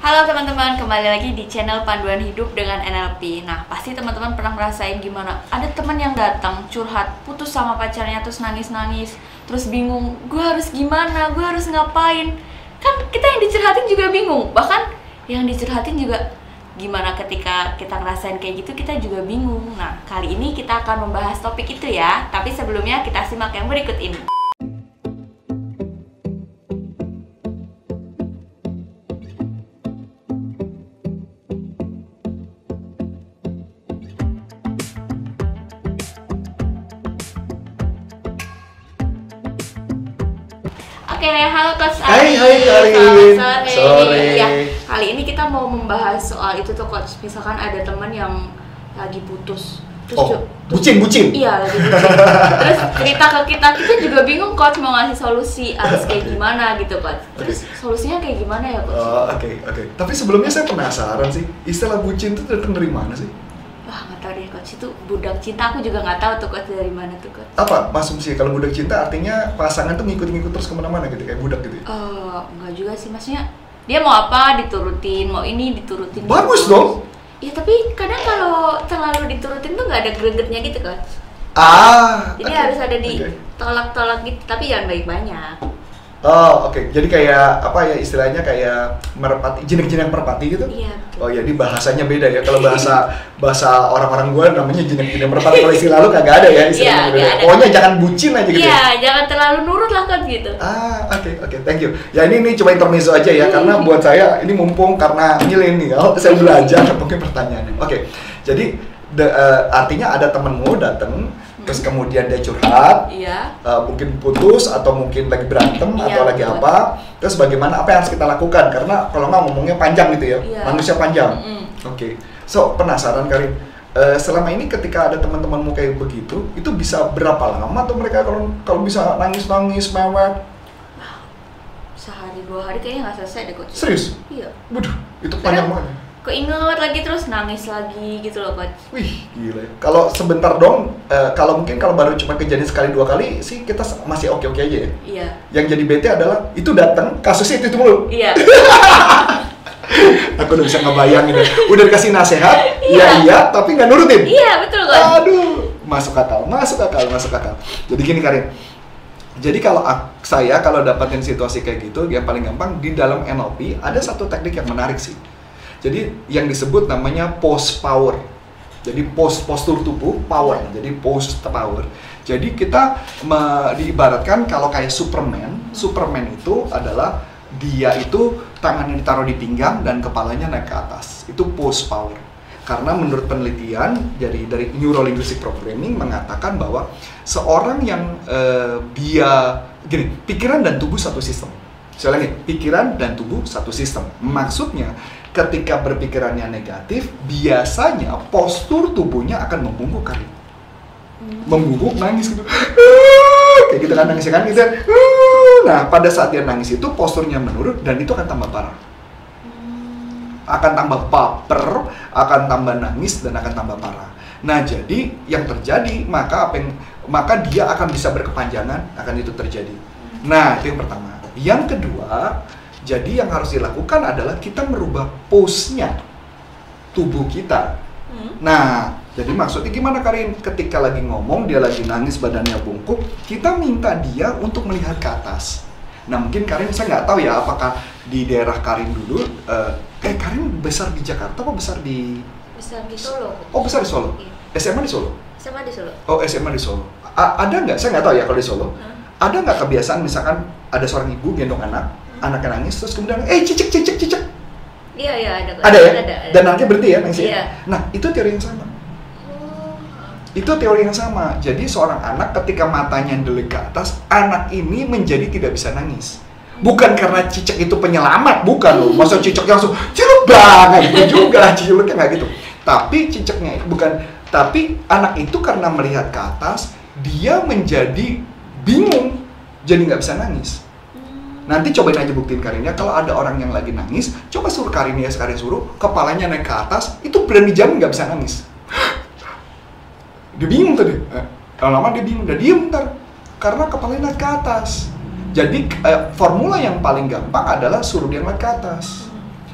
Halo teman-teman, kembali lagi di channel Panduan Hidup dengan NLP. Nah, pasti teman-teman pernah ngerasain gimana ada teman yang datang curhat, putus sama pacarnya, terus nangis-nangis, terus bingung, gue harus gimana, gue harus ngapain. Kan kita yang dicurhatin juga bingung, bahkan yang dicurhatin juga gimana ketika kita ngerasain kayak gitu, kita juga bingung. Nah, kali ini kita akan membahas topik itu ya, tapi sebelumnya kita simak yang berikut ini. Oke, halo Coach Ari. Hai Karin. Selamat sore. Ya, kali ini kita mau membahas soal itu tuh Coach. Misalkan ada teman yang lagi putus. Bucin. Iya, lagi putus. Terus cerita ke kita juga bingung Coach mau ngasih solusi harus kayak gimana gitu Coach. Terus solusinya kayak gimana ya Coach? Oke. Tapi sebelumnya saya penasaran sih, istilah bucin itu datang dari mana sih? Wah, nggak tahu deh Coach, itu budak cinta, aku juga nggak tahu tuh Coach dari mana tuh Coach. Apa asumsi kalau budak cinta artinya pasangan tuh ngikut-ngikut terus kemana-mana gitu, kayak budak gitu ya? Nggak juga sih, maksudnya dia mau apa diturutin, mau ini diturutin. Bagus gitu. dong. Ya tapi kadang kalau terlalu diturutin tuh nggak ada gregetnya gitu kan. Jadi harus ada ditolak-tolak gitu, tapi jangan banyak. Oke. Jadi kayak apa ya istilahnya, kayak merpati, jinak-jinak merpati gitu? Iya. Oh ya, ini bahasanya beda ya. Kalau bahasa orang-orang gue namanya jinak-jinak merpati. Kalau istilah lu kagak ada ya istilahnya. Iya, beda. ada. Pokoknya jangan bucin aja gitu. Iya, jangan terlalu nurut lah kan gitu. Oke, thank you. Ya ini cuma intermezzo aja ya, karena buat saya ini mumpung karena milenial, saya belajar mungkin pertanyaannya. Oke, jadi artinya ada temenmu datang, terus kemudian dia curhat, Iya. mungkin putus atau mungkin lagi berantem atau lagi betul. apa, terus bagaimana apa yang harus kita lakukan? Karena kalau nggak ngomongnya panjang gitu ya, Iya. manusia panjang. Mm-mm. Oke, so penasaran Karin. Selama ini ketika ada teman-temanmu kayak begitu, itu bisa berapa lama tuh mereka kalau bisa nangis-nangis, mewek? Sehari 2 hari kayaknya nggak selesai deh Coach. Serius? Iya. Waduh, itu panjang Kadang banget. keinget lagi terus nangis lagi gitu loh Coach. Wih, gila. Kalau sebentar dong, kalau baru cuma kejadian sekali 2 kali sih kita masih oke-oke aja ya. Iya. Yang jadi bete adalah itu datang, kasusnya itu mulu. Iya. Aku udah bisa ngebayangin ya. Udah dikasih nasehat, iya, tapi nggak nurutin. Iya, betul Coach. Aduh, masuk akal. Jadi gini Karin. Jadi kalau saya dapatin situasi kayak gitu, yang paling gampang di dalam NLP ada satu teknik yang menarik sih. Jadi yang disebut namanya pose power. Jadi postur tubuh power. Jadi pose power. Jadi kita diibaratkan kalau kayak Superman itu adalah dia itu tangannya ditaruh di pinggang dan kepalanya naik ke atas. Itu pose power. Karena menurut penelitian dari Neuro Linguistic Programming mengatakan bahwa seorang yang pikiran dan tubuh satu sistem. Saya ulangi, pikiran dan tubuh satu sistem. Maksudnya ketika berpikirannya negatif, biasanya postur tubuhnya akan membungkuk kali. Membungkuk, nangis gitu. Kayak gitu kan nangisnya kan gitu. Nah, pada saat dia nangis itu posturnya menurun dan itu akan tambah parah. Akan tambah baper, akan tambah nangis dan akan tambah parah. Nah, jadi yang terjadi maka dia akan bisa berkepanjangan, akan itu terjadi. Nah, itu yang pertama. Yang kedua, jadi yang harus dilakukan adalah kita merubah pose-nya tubuh kita. Nah, jadi maksudnya gimana Karin? Ketika lagi ngomong, dia lagi nangis, badannya bungkuk, kita minta dia untuk melihat ke atas. Nah, mungkin Karin, saya nggak tahu ya apakah di daerah Karin dulu, Karin besar di Jakarta apa besar di Solo. Oh, besar di Solo? Iya. SMA di Solo? SMA di Solo. Oh, SMA di Solo. Ada nggak, saya nggak tahu ya kalau di Solo, ada nggak kebiasaan misalkan ada seorang ibu gendong anaknya nangis, terus kemudian, cicik. Iya, ada. Ada ya? Ada. Dan anaknya berhenti ya nangisnya? Iya. Nah, itu teori yang sama. Itu teori yang sama. Jadi seorang anak ketika matanya delik ke atas, anak ini menjadi tidak bisa nangis. Bukan karena cicak itu penyelamat, bukan loh. Masa cicaknya langsung ciluk banget, itu juga ciluknya nggak gitu. Tapi cicaknya tapi anak itu karena melihat ke atas, dia menjadi bingung, jadi nggak bisa nangis. Nanti cobain aja buktiin Karinnya, kalau ada orang yang lagi nangis, coba suruh Karin suruh kepalanya naik ke atas, itu berani jamin nggak bisa nangis. Dia bingung tadi. Lama-lama dia bingung, udah diem ntar. Karena kepalanya naik ke atas. Jadi formula yang paling gampang adalah suruh dia naik ke atas.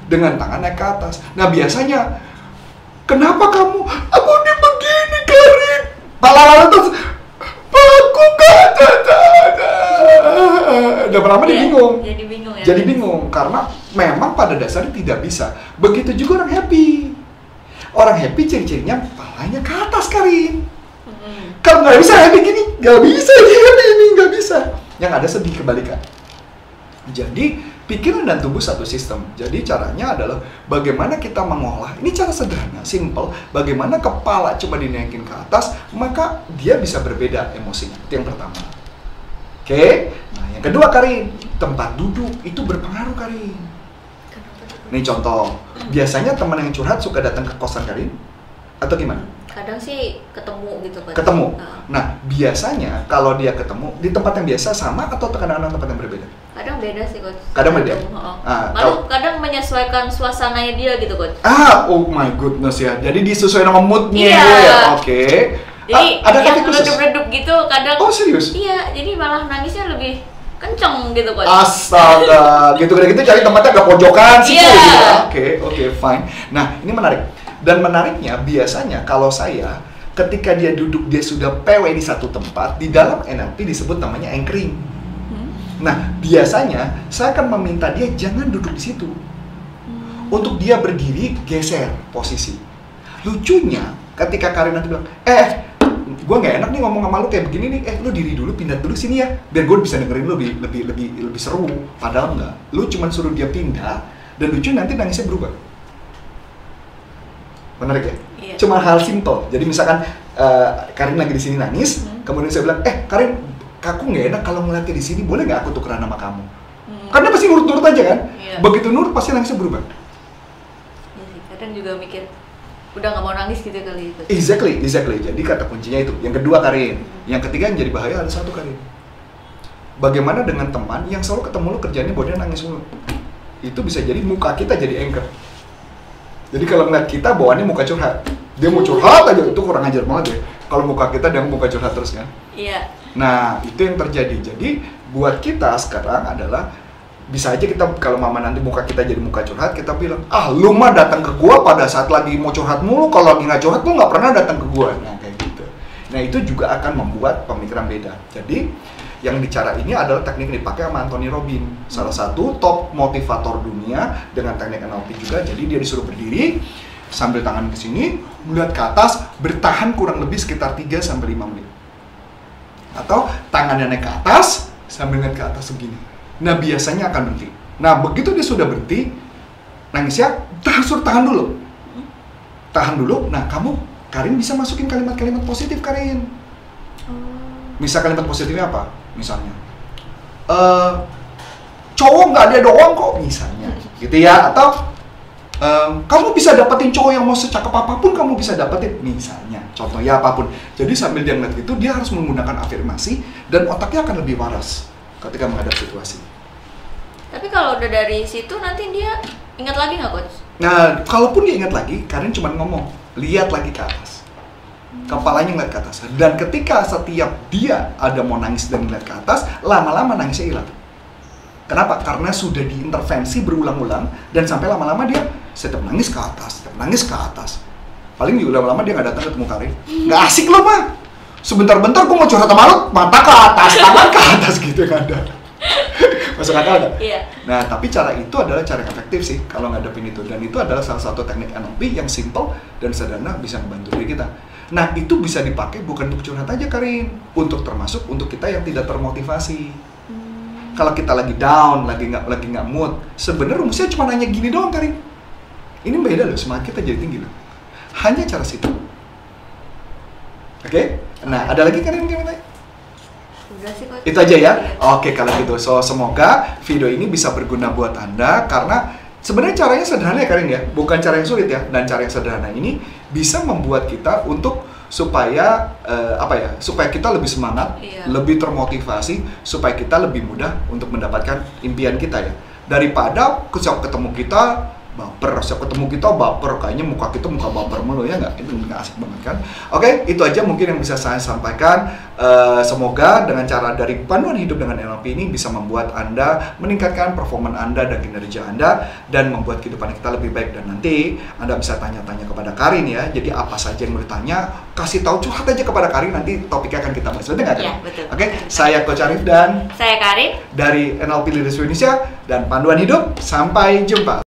dengan tangan naik ke atas. Nah biasanya, kenapa kamu? Aku ini begini Karin. Pala terus, aku gak ada. Dan lama dia bingung. Jadi bingung ya. Jadi bingung karena memang pada dasarnya tidak bisa. Begitu juga orang happy. Orang happy ciri-cirinya palanya ke atas Karin. Kalau nggak bisa happy gini, nggak bisa happy ini, nggak bisa. Yang ada sedih kebalikan. Jadi pikiran dan tubuh satu sistem. Jadi caranya adalah bagaimana kita mengolah. Ini cara sederhana, simple. Bagaimana kepala coba dinaikin ke atas, maka dia bisa berbeda emosinya. Itu yang pertama. Oke. Nah yang kedua Karin, tempat duduk itu berpengaruh Karin. Nih contoh, biasanya teman yang curhat suka datang ke kosan Karin atau gimana? Kadang sih ketemu gitu Coach. Ketemu. Nah, biasanya kalau dia ketemu di tempat yang biasa sama atau kadang-kadang tempat yang berbeda? Kadang beda sih Coach. Kadang beda. Malah kadang menyesuaikan suasananya dia gitu Coach. Oh my goodness ya. Jadi disesuaikan sama moodnya Iya. ya. Oke. Jadi Ada yang kaki khusus? redup-redup gitu kadang. Oh serius? Iya, jadi malah nangisnya lebih kenceng gitu Coach. Astaga, gitu cari tempatnya agak pojokan sih. Iya. Oke, fine. Nah, ini menarik. Dan menariknya biasanya kalau saya ketika dia duduk dia sudah PW di satu tempat, di dalam NLP disebut namanya anchoring. Nah, biasanya saya akan meminta dia jangan duduk di situ. Untuk dia berdiri, geser posisi. Lucunya, ketika Karin nanti bilang, gue nggak enak nih ngomong sama lu kayak begini nih, lu diri dulu, pindah dulu sini ya, biar gue bisa dengerin lu lebih seru. Padahal enggak, lu cuma suruh dia pindah, dan lucu nanti nangisnya berubah. Menarik ya? Iya. Cuma hal simple. Jadi misalkan Karin lagi di sini nangis, kemudian saya bilang, Karin, aku nggak enak kalau ngeliatnya di sini, boleh nggak aku tukeran sama kamu? Karena pasti nurut-nurut aja kan? Iya. Begitu nurut pasti nangisnya berubah. Iya sih, kadang juga mikir udah nggak mau nangis gitu kali itu. Exactly. Jadi kata kuncinya itu. Yang kedua Karin. Yang ketiga yang jadi bahaya ada satu Karin. Bagaimana dengan teman yang selalu ketemu lu kerjanya buat dia nangis mulu? Itu bisa jadi muka kita jadi anchor. Jadi kalau ngeliat kita bawaannya muka curhat. Dia mau curhat aja, itu kurang ajar banget ya. Kalau muka kita dia muka curhat terus kan. Iya. Nah, itu yang terjadi. Jadi buat kita sekarang adalah bisa aja kita kalau mama nanti muka kita jadi muka curhat, kita bilang, lu mah datang ke gua pada saat lagi mau curhat mulu, kalau lagi nggak curhat lu nggak pernah datang ke gua. Nah kayak gitu. Nah itu juga akan membuat pemikiran beda. Jadi yang bicara ini adalah teknik yang dipakai sama Anthony Robbins, salah satu top motivator dunia dengan teknik NLP juga. Jadi dia disuruh berdiri sambil tangan ke sini, melihat ke atas, bertahan kurang lebih sekitar 3-5 menit. Atau tangannya naik ke atas sambil ngeliat ke atas begini. Nah biasanya akan berhenti. Nah begitu dia sudah berhenti, nangisnya, suruh tahan dulu. Tahan dulu, nah kamu, Karin bisa masukin kalimat-kalimat positif Karin. Misal kalimat positifnya apa? Misalnya, cowok nggak ada doang kok, misalnya. Gitu ya, atau kamu bisa dapetin cowok yang mau secakep apapun kamu bisa dapetin, misalnya. Contohnya apapun. Jadi sambil dia ngeliat itu, dia harus menggunakan afirmasi dan otaknya akan lebih waras ketika menghadapi situasi. Tapi kalau udah dari situ nanti dia ingat lagi nggak Coach? Nah, kalaupun dia ingat lagi, Karin cuma ngomong, lihat lagi ke atas. Kepalanya ngeliat ke atas. Dan ketika setiap dia ada mau nangis dan ngeliat ke atas, lama-lama nangisnya hilang. Kenapa? Karena sudah diintervensi berulang-ulang dan sampai lama-lama dia setiap nangis ke atas, setiap nangis ke atas. Paling juga lama-lama dia nggak datang ketemu Karin. Nggak asik loh, mah. Sebentar-bentar gue mau curhat sama lo, mata ke atas, tangan ke atas gitu kan ada. Masuk akal nggak? Iya. Nah, tapi cara itu adalah cara yang efektif sih kalau ngadepin itu. Dan itu adalah salah satu teknik NLP yang simple dan sederhana bisa membantu diri kita. Nah, itu bisa dipakai bukan untuk curhat aja Karin, untuk termasuk untuk kita yang tidak termotivasi. Kalau kita lagi down, lagi nggak mood, sebenarnya rumusnya cuma nanya gini doang Karin. Ini beda loh, semangat kita jadi tinggi loh. Hanya cara situ. Oke? Nah, ada lagi Karin yang tanya? Udah sih Coach. Itu aja ya? Oke, kalau gitu. So, semoga video ini bisa berguna buat Anda karena sebenarnya caranya sederhana ya Karin ya, bukan cara yang sulit ya. Dan cara yang sederhana ini bisa membuat kita untuk supaya supaya kita lebih semangat, lebih termotivasi, supaya kita lebih mudah untuk mendapatkan impian kita ya. Daripada ketemu kita baper, setiap ketemu kita baper, kayaknya muka kita muka baper mulu ya nggak? Itu nggak asik banget kan? Oke, itu aja mungkin yang bisa saya sampaikan. Semoga dengan cara dari panduan hidup dengan NLP ini bisa membuat Anda meningkatkan performa Anda dan kinerja Anda dan membuat kehidupan kita lebih baik. Dan nanti Anda bisa tanya-tanya kepada Karin ya. Jadi apa saja yang mau ditanya, kasih tahu, curhat aja kepada Karin, nanti topiknya akan kita bahas. Betul nggak? Iya, betul. Oke, saya Coach Arif dan Saya Karin dari NLP Leadership Indonesia dan Panduan Hidup. Sampai jumpa.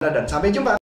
dan sampai jumpa.